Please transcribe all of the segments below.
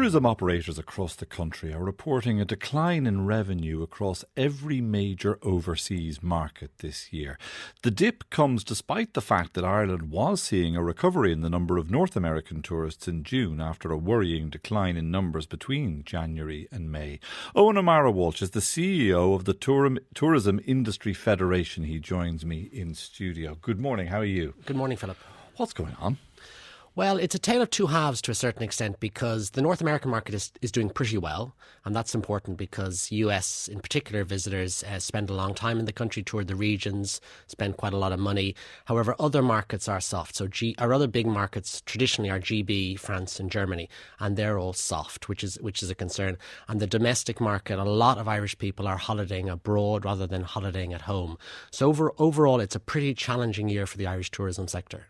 Tourism operators across the country are reporting a decline in revenue across every major overseas market this year. The dip comes despite the fact that Ireland was seeing a recovery in the number of North American tourists in June after a worrying decline in numbers between January and May. Eoghan O'Mara Walsh is the CEO of the Tourism Industry Federation. He joins me in studio. Good morning, how are you? Good morning, Philip. What's going on? Well, it's a tale of two halves to a certain extent, because the North American market is doing pretty well, and that's important because US, in particular, visitors spend a long time in the country, tour the regions, spend quite a lot of money. However, other markets are soft. So our other big markets traditionally are GB, France and Germany, and they're all soft, which is a concern. And the domestic market, a lot of Irish people are holidaying abroad rather than holidaying at home. So overall, it's a pretty challenging year for the Irish tourism sector.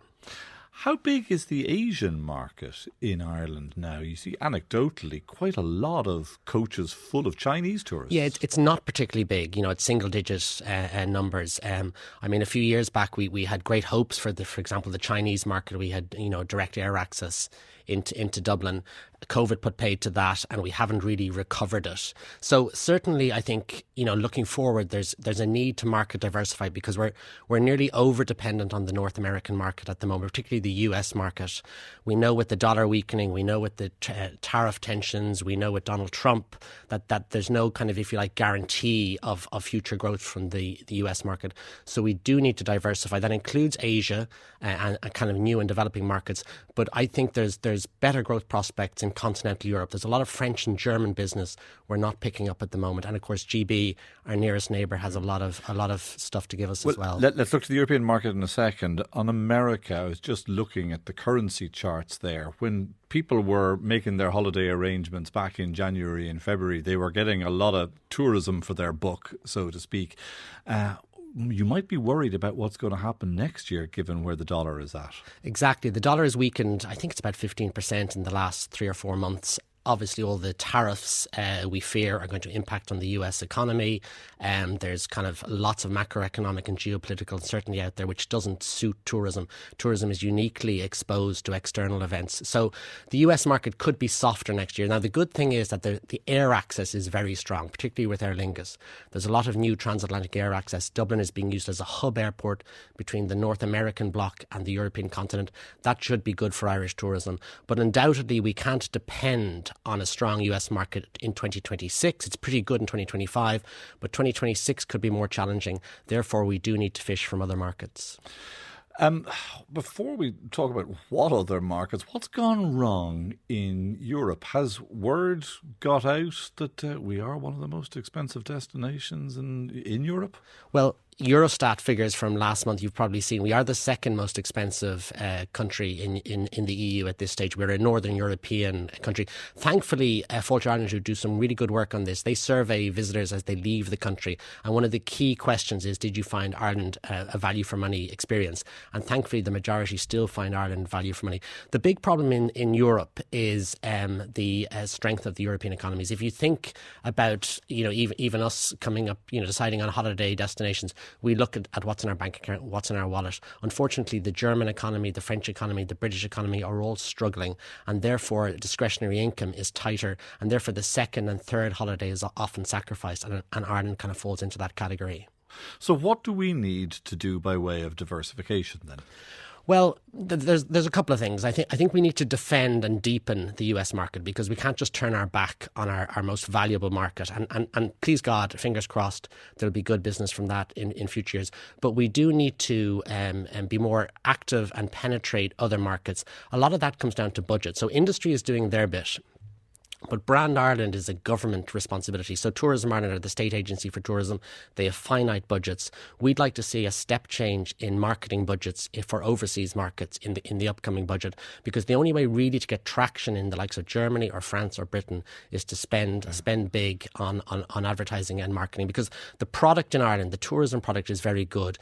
How big is the Asian market in Ireland now? You see, anecdotally, quite a lot of coaches full of Chinese tourists. Yeah, it's not particularly big. You know, it's single-digit numbers. I mean, a few years back, we had great hopes for example, the Chinese market. We had, direct air access into Dublin. COVID put paid to that, and we haven't really recovered it. So certainly, I think, looking forward, there's a need to market diversify, because we're nearly over dependent on the North American market at the moment, particularly the US market. We know with the dollar weakening, we know with the tariff tensions, we know with Donald Trump that there's no kind of, if you like, guarantee of future growth from the US market. So we do need to diversify. That includes Asia and kind of new and developing markets. But I think there's better growth prospects in continental Europe. There's a lot of French and German business we're not picking up at the moment, and of course GB, our nearest neighbour, has a lot of stuff to give us as well. Let's look to the European market in a second. On America, I was just looking at the currency charts there. When people were making their holiday arrangements back in January and February, they were getting a lot of tourism for their buck, so to speak. You might be worried about what's going to happen next year, given where the dollar is at. Exactly. The dollar has weakened, I think it's about 15% in the last 3 or 4 months. Obviously, all the tariffs we fear are going to impact on the US economy. There's kind of lots of macroeconomic and geopolitical uncertainty out there, which doesn't suit tourism. Tourism is uniquely exposed to external events. So the US market could be softer next year. Now, the good thing is that the air access is very strong, particularly with Aer Lingus. There's a lot of new transatlantic air access. Dublin is being used as a hub airport between the North American bloc and the European continent. That should be good for Irish tourism. But undoubtedly, we can't depend on a strong US market in 2026. It's pretty good in 2025, but 2026 could be more challenging. Therefore, we do need to fish from other markets. Before we talk about what other markets, what's gone wrong in Europe? Has word got out that we are one of the most expensive destinations in Europe? Well, Eurostat figures from last month, you've probably seen, we are the second most expensive country in the EU at this stage. We're a Northern European country. Thankfully, Fáilte Ireland, who do some really good work on this, they survey visitors as they leave the country. And one of the key questions is, did you find Ireland a value for money experience? And thankfully, the majority still find Ireland value for money. The big problem in Europe is the strength of the European economies. If you think about, even us coming up, deciding on holiday destinations, we look at what's in our bank account, what's in our wallet. Unfortunately, the German economy, the French economy, the British economy are all struggling, and therefore discretionary income is tighter, and therefore the second and third holiday is often sacrificed, and Ireland kind of falls into that category. So what do we need to do by way of diversification then? Well, there's a couple of things. I think we need to defend and deepen the US market, because we can't just turn our back on our most valuable market. And please God, fingers crossed, there'll be good business from that in future years. But we do need to be more active and penetrate other markets. A lot of that comes down to budget. So industry is doing their bit. But Brand Ireland is a government responsibility. So Tourism Ireland are the state agency for tourism. They have finite budgets. We'd like to see a step change in marketing budgets for overseas markets in the upcoming budget, because the only way really to get traction in the likes of Germany or France or Britain is to spend big on advertising and marketing, because the product in Ireland, the tourism product, is very good.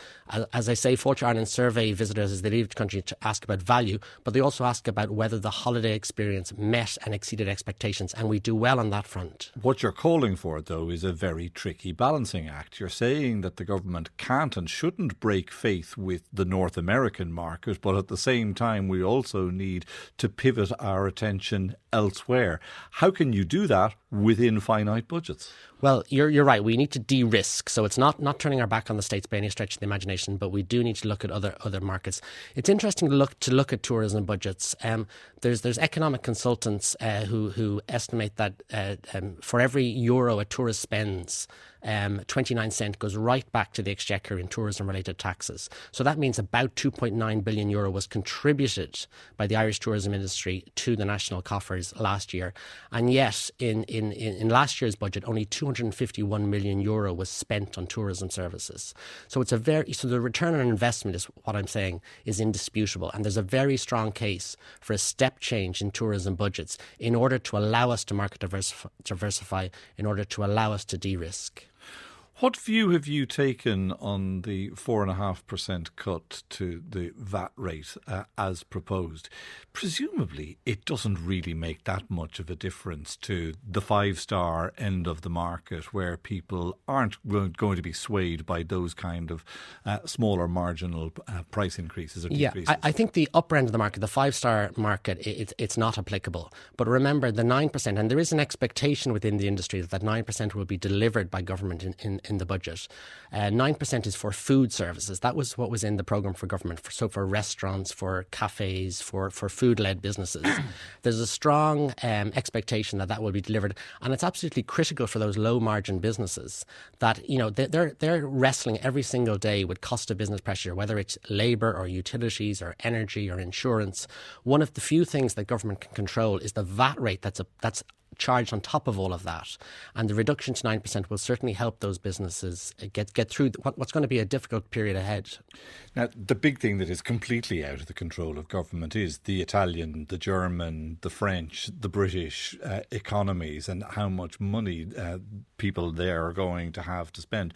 As I say, Fáilte Ireland survey visitors as they leave the country to ask about value, but they also ask about whether the holiday experience met and exceeded expectations. airlines, and we do well on that front. What you're calling for, though, is a very tricky balancing act. You're saying that the government can't and shouldn't break faith with the North American market, but at the same time we also need to pivot our attention elsewhere. How can you do that within finite budgets? Well, you're right. We need to de-risk. So it's not turning our back on the States by any stretch of the imagination, but we do need to look at other markets. It's interesting to look at tourism budgets. There's economic consultants who estimate that for every euro a tourist spends, 29 cents goes right back to the exchequer in tourism-related taxes. So that means about €2.9 billion was contributed by the Irish tourism industry to the national coffers last year. And yet, in last year's budget, only €251 million was spent on tourism services. So so the return on investment is what I'm saying is indisputable. And there's a very strong case for a step change in tourism budgets in order to allow us to market diversify, in order to allow us to de-risk. What view have you taken on the 4.5% cut to the VAT rate as proposed? Presumably, it doesn't really make that much of a difference to the five-star end of the market, where people aren't going to be swayed by those kind of smaller marginal price increases or decreases. Yeah, I think the upper end of the market, the five-star market, it's not applicable. But remember, the 9%, and there is an expectation within the industry that 9% will be delivered by government in the budget. 9% is for food services. That was what was in the programme for government. So for restaurants, for cafes, for food-led businesses. There's a strong expectation that will be delivered. And it's absolutely critical for those low-margin businesses that, you know, they're wrestling every single day with cost of business pressure, whether it's labour or utilities or energy or insurance. One of the few things that government can control is the VAT rate that's charged on top of all of that, and the reduction to 9% will certainly help those businesses get through what's going to be a difficult period ahead. Now, the big thing that is completely out of the control of government is the Italian, the German, the French, the British economies, and how much money people there are going to have to spend.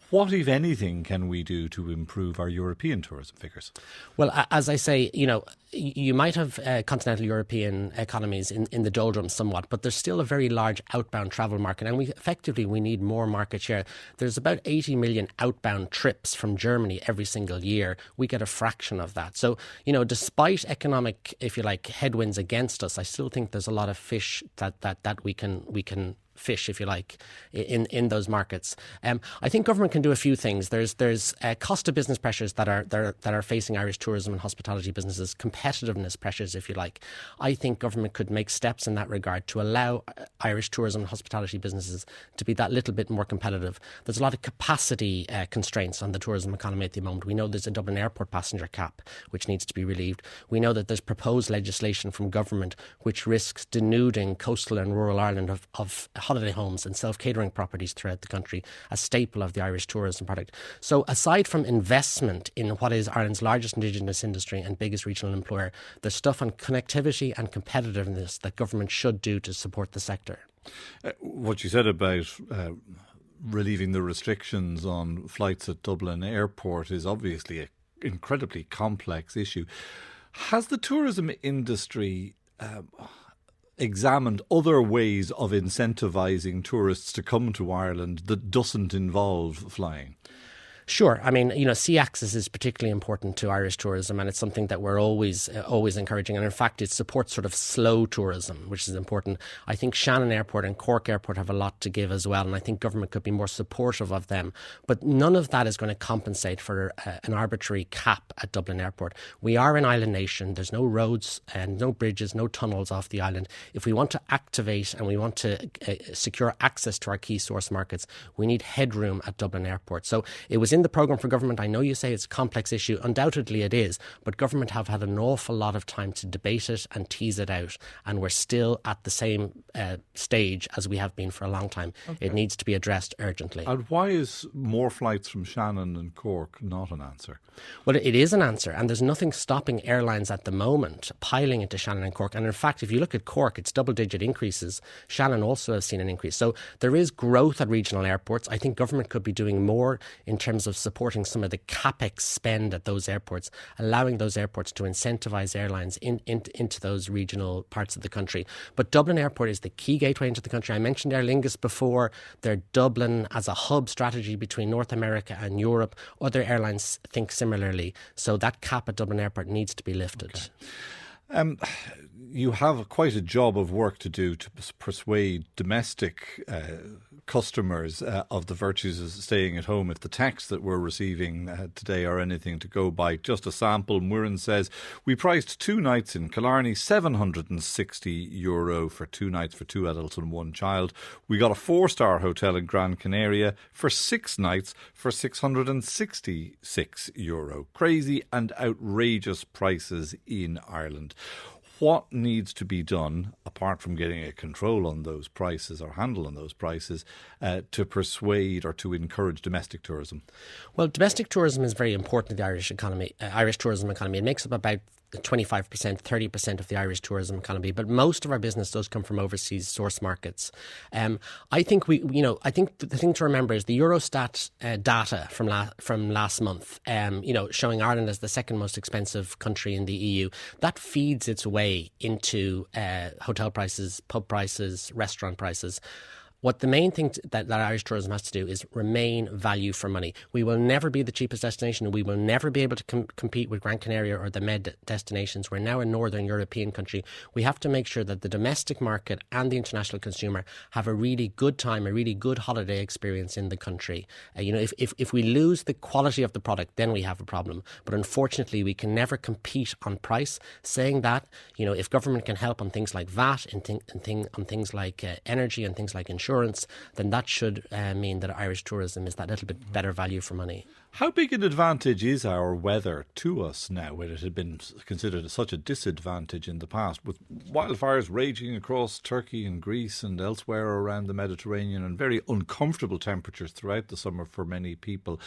What, if anything, can we do to improve our European tourism figures? Well, as I say, you know, you might have continental European economies in the doldrums somewhat, but there's still a very large outbound travel market, and we need more market share. There's about 80 million outbound trips from Germany every single year. We get a fraction of that. So, you know, despite economic, if you like, headwinds against us, I still think there's a lot of fish that we can fish, if you like, in those markets. I think government can do a few things. There's cost of business pressures that are facing Irish tourism and hospitality businesses, competitiveness pressures, if you like. I think government could make steps in that regard to allow Irish tourism and hospitality businesses to be that little bit more competitive. There's a lot of capacity constraints on the tourism economy at the moment. We know there's a Dublin Airport passenger cap which needs to be relieved. We know that there's proposed legislation from government which risks denuding coastal and rural Ireland of holiday homes and self-catering properties throughout the country, a staple of the Irish tourism product. So aside from investment in what is Ireland's largest indigenous industry and biggest regional employer, there's stuff on connectivity and competitiveness that government should do to support the sector. What you said about relieving the restrictions on flights at Dublin Airport is obviously an incredibly complex issue. Has the tourism industry examined other ways of incentivising tourists to come to Ireland that doesn't involve flying? Sure. I mean, you know, sea access is particularly important to Irish tourism, and it's something that we're always encouraging. And in fact, it supports sort of slow tourism, which is important. I think Shannon Airport and Cork Airport have a lot to give as well, and I think government could be more supportive of them. But none of that is going to compensate for an arbitrary cap at Dublin Airport. We are an island nation. There's no roads and no bridges, no tunnels off the island. If we want to activate and we want to secure access to our key source markets, we need headroom at Dublin Airport. So it was in the programme for government. I know you say it's a complex issue. Undoubtedly it is. But government have had an awful lot of time to debate it and tease it out. And we're still at the same stage as we have been for a long time. Okay. It needs to be addressed urgently. And why is more flights from Shannon and Cork not an answer? Well, it is an answer. And there's nothing stopping airlines at the moment piling into Shannon and Cork. And in fact, if you look at Cork, it's double-digit increases. Shannon also has seen an increase. So there is growth at regional airports. I think government could be doing more in terms of supporting some of the capex spend at those airports, allowing those airports to incentivise airlines into those regional parts of the country. But Dublin Airport is the key gateway into the country. I mentioned Aer Lingus before. Their Dublin as a hub strategy between North America and Europe. Other airlines think similarly. So that cap at Dublin Airport needs to be lifted. Okay. You have quite a job of work to do to persuade domestic customers of the virtues of staying at home. If the texts that we're receiving today are anything to go by, just a sample, Muireann says, we priced 2 nights in Killarney, €760 for 2 nights for 2 adults and 1 child. We got a 4-star hotel in Gran Canaria for 6 nights for €666. Crazy and outrageous prices in Ireland. What needs to be done, apart from getting a control on those prices or handle on those prices, to persuade or to encourage domestic tourism? Well, domestic tourism is very important to the Irish economy, Irish tourism economy. It makes up about 25%, 30% of the Irish tourism economy, but most of our business does come from overseas source markets. I think I think the thing to remember is the Eurostat data from last month, showing Ireland as the second most expensive country in the EU. That feeds its way into hotel prices, pub prices, restaurant prices. What the main thing that Irish tourism has to do is remain value for money. We will never be the cheapest destination. We will never be able to compete with Gran Canaria or the Med destinations. We're now a Northern European country. We have to make sure that the domestic market and the international consumer have a really good time, a really good holiday experience in the country. If we lose the quality of the product, then we have a problem. But unfortunately, we can never compete on price. Saying that, if government can help on things like VAT and on things like energy and things like insurance, then that should mean that Irish tourism is that little bit better value for money. How big an advantage is our weather to us now, when it had been considered such a disadvantage in the past, with wildfires raging across Turkey and Greece and elsewhere around the Mediterranean, and very uncomfortable temperatures throughout the summer for many people?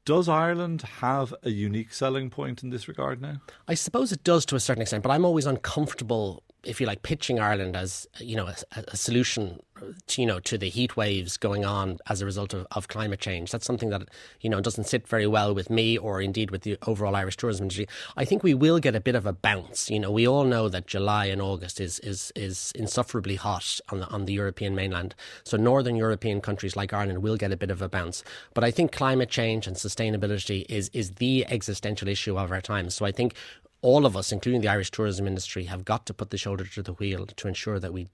Does Ireland have a unique selling point in this regard now? I suppose it does to a certain extent, but I'm always uncomfortable, if you like, pitching Ireland as a solution to the heat waves going on as a result of climate change. That's something that doesn't sit very well with me, or indeed with the overall Irish tourism industry. I think we will get a bit of a bounce. We all know that July and August is insufferably hot on the European mainland. So Northern European countries like Ireland will get a bit of a bounce. But I think climate change and sustainability is the existential issue of our time. So I think all of us, including the Irish tourism industry, have got to put the shoulder to the wheel to ensure that we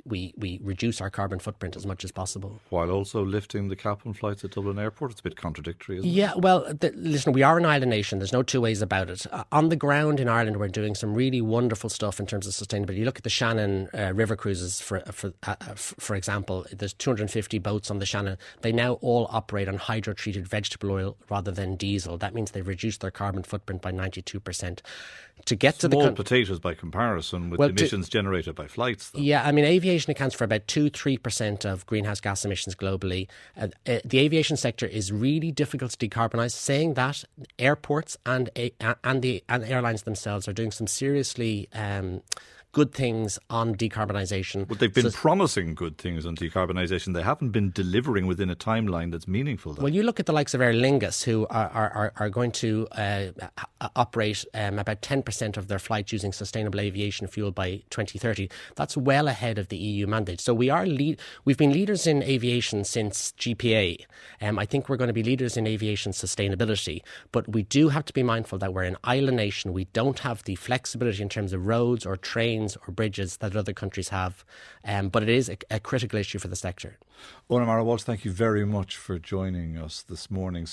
reduce our carbon footprint as much as possible. While also lifting the cap on flights at Dublin Airport. It's a bit contradictory, isn't it? Yeah, well, listen, we are an island nation. There's no two ways about it. On the ground in Ireland, we're doing some really wonderful stuff in terms of sustainability. You look at the Shannon river cruises, for example. There's 250 boats on the Shannon. They now all operate on hydro-treated vegetable oil rather than diesel. That means they've reduced their carbon footprint by 92%. To get Small to the potatoes by comparison with emissions generated by flights, though. Yeah, I mean, aviation accounts for about 2-3% of greenhouse gas emissions globally. The aviation sector is really difficult to decarbonise. Saying that, airports and airlines themselves are doing some seriously good things on decarbonisation. But they've been promising good things on decarbonisation. They haven't been delivering within a timeline that's meaningful, though. Well, you look at the likes of Aer Lingus, who are going to operate about 10% of their flights using sustainable aviation fuel by 2030. That's well ahead of the EU mandate. So we've been leaders in aviation since GPA. I think we're going to be leaders in aviation sustainability. But we do have to be mindful that we're an island nation. We don't have the flexibility in terms of roads or trains or bridges that other countries have, but it is a critical issue for the sector. Eoghan O'Mara Walsh, thank you very much for joining us this morning.